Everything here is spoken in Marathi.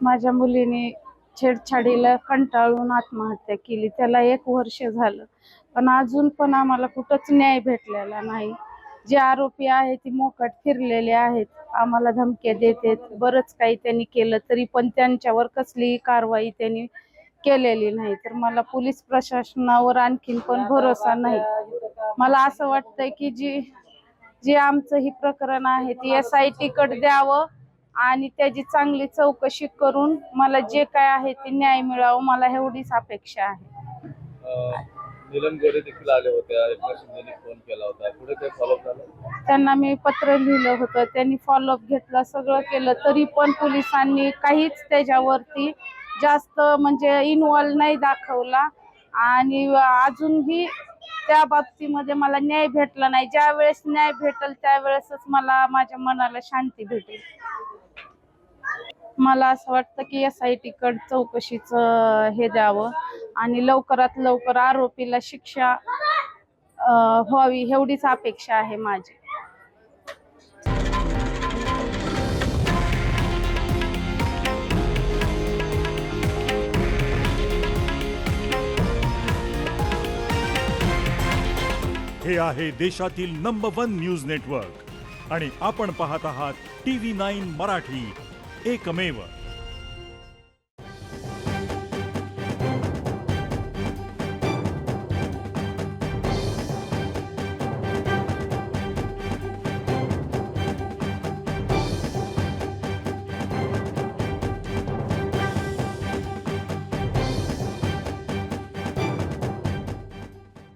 माझ्या मुलीने छेडछाडीला कंटाळून आत्महत्या केली. त्याला 1 वर्ष झालं, पण अजून पण आम्हाला कुठंच न्याय भेटलेला नाही. जे आरोपी आहेत ती मोकाट फिरलेले आहेत, आम्हाला धमक्या देतात. बरंच काही त्यांनी केलं तरी पण त्यांच्यावर कसलीही कारवाई त्यांनी केलेली नाही. तर मला पोलीस प्रशासनावर आणखीन पण भरोसा नाही. मला असं वाटतंय की जे आमचं ही प्रकरण आहे ती SIT कडे द्यावं आणि त्याची चांगली चौकशी करून मला जे काय आहे ते न्याय मिळावं, मला एवढीच अपेक्षा आहे. नीलम गोरे देखील आले होते, एकनाथ शिंदेने फोन केला होता, पुढे ते फॉलोअप झालं? त्यांना मी पत्र लिहिलं होतं, त्यांनी फॉलोअप घेतला, सगळं केलं, तरी पण पोलिसांनी काहीच त्याच्यावरती जास्त म्हणजे इन्व्हॉल्व नाही दाखवला आणि अजूनही त्या बाबतीमध्ये मला न्याय भेटला नाही. ज्या वेळेस न्याय भेटेल त्यावेळेसच मला माझ्या मनाला शांती भेटेल. मला असं वाटतं की SIT कडे चौकशीचं हे द्यावं आणि लवकरात लवकर आरोपीला शिक्षा व्हावी एवढीच अपेक्षा आहे माझी. हे आहे देशातील नंबर 1 न्यूज नेटवर्क आणि आपण पाहत आहात TV9 मराठी, एकमेव.